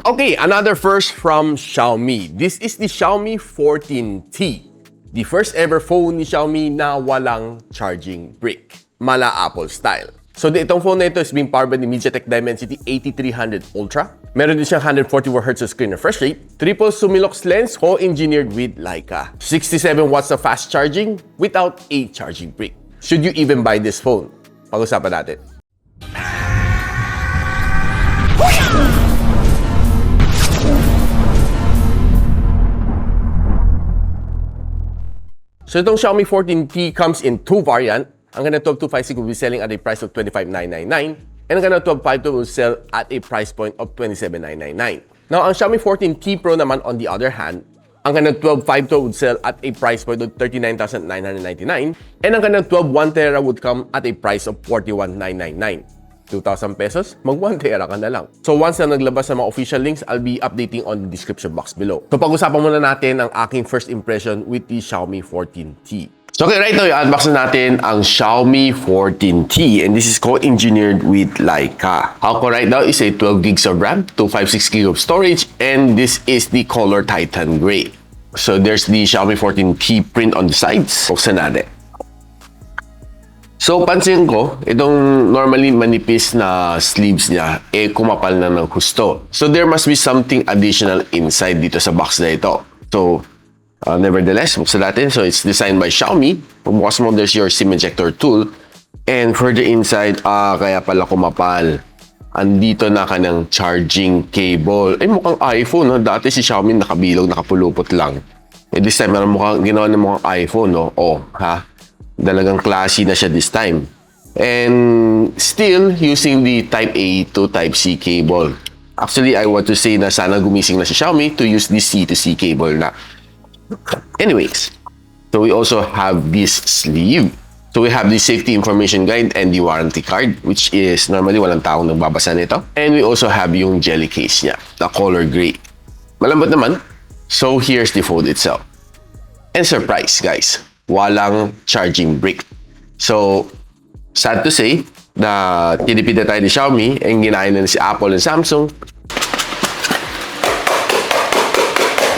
Okay, another first from Xiaomi. This is the Xiaomi 14T. The first ever phone ni Xiaomi na walang charging brick. Mala Apple style. So itong phone na ito is being powered by the MediaTek Dimensity 8300 Ultra. Meron din siyang 144Hz screen refresh rate, triple Sumilox lens co-engineered with Leica, 67 watts of fast charging without a charging brick. Should you even buy this phone? Pag-usapan natin. So itong Xiaomi 14T comes in two variants. Ang ganda 12256 will be selling at a price of 25,999 and ang ganda 1252 will sell at a price point of 27,999. Now, ang Xiaomi 14T Pro naman on the other hand, ang ganda 1252 would sell at a price point of 39,999 and ang ganda 12 1TB would come at a price of 41,999. 2,000 pesos, mag 1TB ka na lang. So once na naglabas ng mga official links, I'll be updating on the description box below. So pag-usapan muna natin ang aking first impression with the Xiaomi 14T. So okay, right now, i-unbox na natin ang Xiaomi 14T and this is co-engineered with Leica. How ko right now is a 12 gigs of RAM, 256 gigs of storage, and this is the color Titan Gray. So there's the Xiaomi 14T print on the sides. Buksan natin. So, pansin ko, itong normally manipis na sleeves niya, kumapal na ng husto. So, there must be something additional inside dito sa box na ito. So, nevertheless, buksan natin. So, it's designed by Xiaomi. Pagbukas mo, there's your SIM ejector tool. And further inside, kaya pala kumapal. Andito na kanang charging cable. Mukhang iPhone, no? Dati si Xiaomi nakabilog, nakapulupot lang. This time, mukhang ginawa na mukhang iPhone, no? Dalagang classy na siya this time. And still using the Type A to Type C cable. Actually, I want to say na sana gumising na si Xiaomi to use this C to C cable na. Anyways, so we also have this sleeve. So we have the safety information guide and the warranty card, which is normally walang taong nagbabasa nito. And we also have yung jelly case niya, the color gray. Malambot naman. So here's the phone itself. And surprise, guys. Walang charging brick. So, sad to say, na tinipid na tayo ni Xiaomi and ginaya na si Apple and Samsung.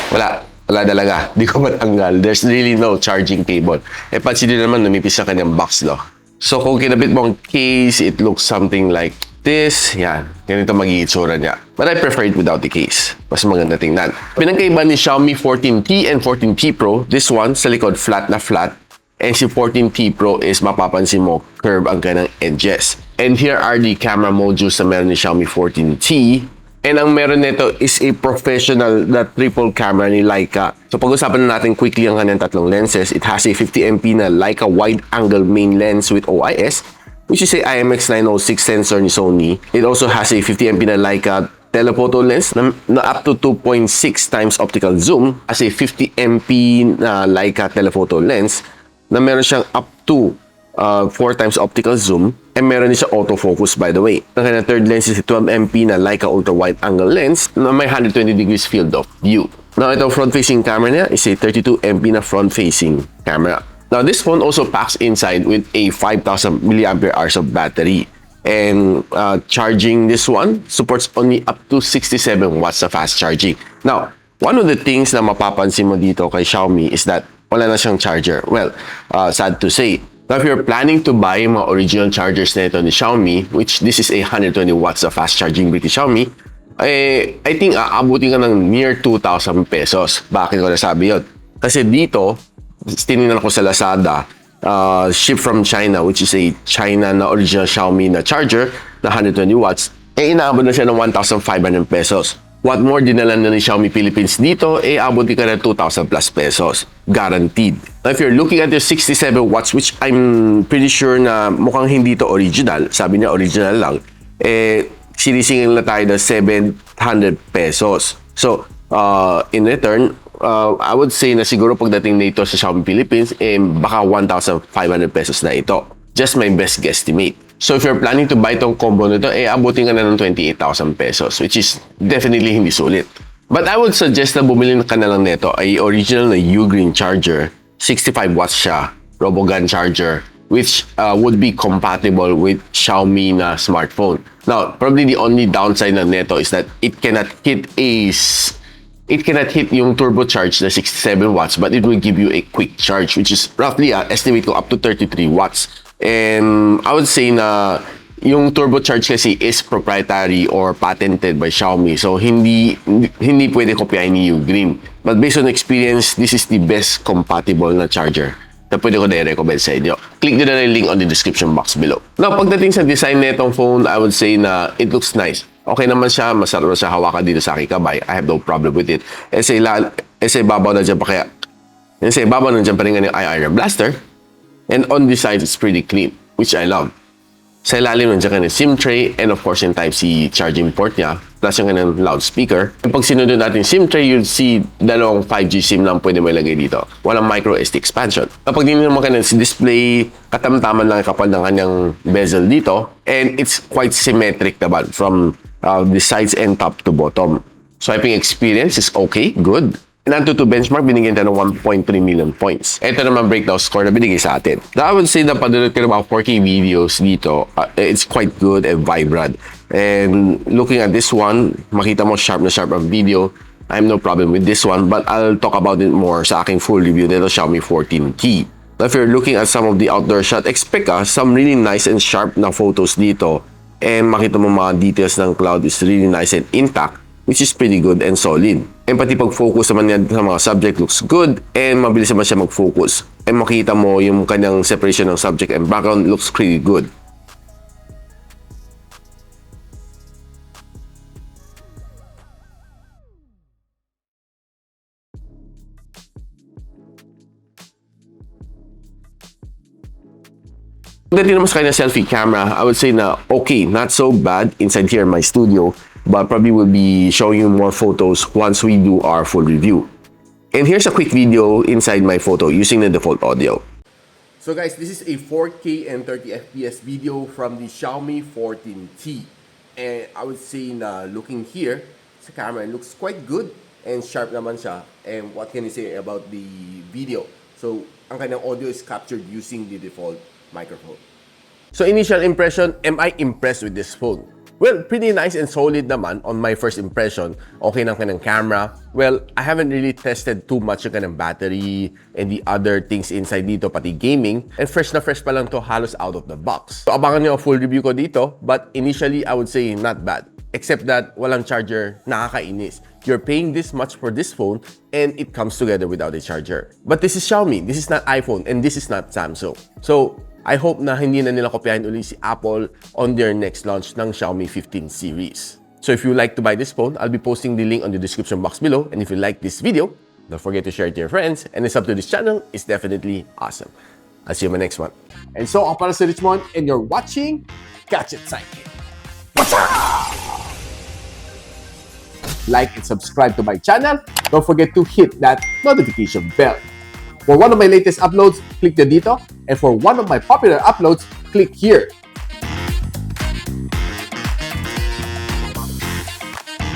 Wala talaga. Di ko matanggal. There's really no charging cable. Pansin nyo naman, numipis na kanyang box, no? So, kung kinabit mo ang case, it looks something like this. Yan. Ganito mag-iitsura niya. But I prefer it without the case. Mas maganda tingnan. Pinagkaiba ni Xiaomi 14T and 14T Pro, this one sa likod flat na flat. And si 14T Pro is mapapansin mo curve ang kanyang edges. And here are the camera modules na meron ni Xiaomi 14T. And ang meron nito is a professional na triple camera ni Leica. So pag-usapan na natin quickly ang kanyang tatlong lenses. It has a 50MP na Leica wide-angle main lens with OIS, which is a IMX906 sensor ni Sony. It also has a 50MP na Leica telephoto lens na up to 2.6 times optical zoom, as a 50MP na Leica telephoto lens na meron siyang up to 4 times optical zoom, and meron din siya autofocus, by the way. Ang kanyang third lens is a 12MP na Leica ultra wide angle lens na may 120 degrees field of view. Now, itong front-facing camera niya is a 32MP na front-facing camera. Now, this phone also packs inside with a 5,000 mAh of battery. And charging this one supports only up to 67 watts of fast charging. Now, one of the things na mapapansin mo dito kay Xiaomi is that wala na siyang charger. Well, sad to say. Now, if you're planning to buy mga original chargers na ito ni Xiaomi, which this is a 120 watts of fast charging brick ni Xiaomi, I think aabutin ka ng near 2,000 pesos. Bakit ko nasabi yun? Kasi dito, tinignan ako sa Lazada, ship from China, which is a China na original Xiaomi na charger na 120 watts, inaabot na siya ng 1,500 pesos. What more, dinala na ni Xiaomi Philippines dito, abutin ka ng 2,000 plus pesos. Guaranteed. Now, if you're looking at your 67 watts, which I'm pretty sure na mukhang hindi to original, sabi niya original lang, sinisingil na tayo ng 700 pesos. So, in return, I would say na siguro pagdating na ito sa Xiaomi Philippines, baka 1,500 pesos na ito. Just my best guesstimate. So if you're planning to buy itong combo nito, abutin ka na ng 28,000 pesos, which is definitely hindi sulit. But I would suggest na bumili ka na lang nito ay original na U-Green charger. 65 watts siya, RoboGun charger, which would be compatible with Xiaomi na smartphone. Now, probably the only downside ng neto is that it cannot hit yung turbocharge na 67 watts, but it will give you a quick charge, which is roughly, estimate ko up to 33 watts. And I would say na yung turbocharge kasi is proprietary or patented by Xiaomi. So, hindi pwede kopyahin ni Ugreen. But based on experience, this is the best compatible na charger na pwede ko na-recommend sa inyo. Click nyo na yung link on the description box below. Now, pagdating sa design na itong phone, I would say na it looks nice. Okay naman siya, masarap siya hawakan dito sa aking kamay. I have no problem with it. Sa ibabaw na dyan pa rin yung IR blaster. And on this side, it's pretty clean, which I love. Sa ilalim nandiyan ka ng SIM tray and of course yung Type-C charging port niya plus yung kanyang loudspeaker. Pag sinunod natin SIM tray, you'll see dalawang 5G SIM lang pwede mo ilagay dito. Walang micro SD expansion. Kapag din naman ka ng display, katamtaman lang kapal ng kanyang bezel dito and it's quite symmetric naman from the sides and top to bottom. Swiping experience is okay, good. And Antutu benchmark, binigyan tayo ng 1.3 million points. Ito naman breakdown score na binigay sa atin. Now, I would say na padulot ko ng mga 4K videos dito, it's quite good and vibrant. And looking at this one, makita mo sharp na sharp ang video. I have no problem with this one, but I'll talk about it more sa aking full review nito Xiaomi 14T. Now, if you're looking at some of the outdoor shot, expect some really nice and sharp na photos dito. And makita mo mga details ng cloud is really nice and intact, which is pretty good and solid. And pati pag-focus naman yan sa mga subject looks good and mabilis naman siya mag-focus. And makita mo yung kanyang separation ng subject and background looks pretty good. Pagdating naman sa kanyang selfie camera, I would say na okay, not so bad inside here in my studio. But probably will be showing you more photos once we do our full review. And here's a quick video inside my photo using the default audio. So guys, this is a 4K and 30 FPS video from the Xiaomi 14T. And I would say na looking here sa camera, it looks quite good and sharp naman siya. And what can you say about the video? So, ang kanyang audio is captured using the default microphone. So initial impression, am I impressed with this phone? Well, pretty nice and solid naman on my first impression. Okay ng kanyang camera. Well, I haven't really tested too much yung kanyang battery and the other things inside dito, pati gaming. And fresh na fresh pa lang to, halos out of the box. So abangan nyo ang full review ko dito. But initially, I would say not bad. Except that walang charger, nakakainis. You're paying this much for this phone and it comes together without a charger. But this is Xiaomi, this is not iPhone, and this is not Samsung. So, I hope na hindi na nila kopyahin uli si Apple on their next launch ng Xiaomi 15 series. So if you like to buy this phone, I'll be posting the link on the description box below. And if you like this video, don't forget to share it to your friends. And the sub to this channel is definitely awesome. I'll see you in my next one. And so, ako para si Richmond, and you're watching Gadget Sidekick. Like and subscribe to my channel. Don't forget to hit that notification bell. For one of my latest uploads, click the dito. And for one of my popular uploads, click here.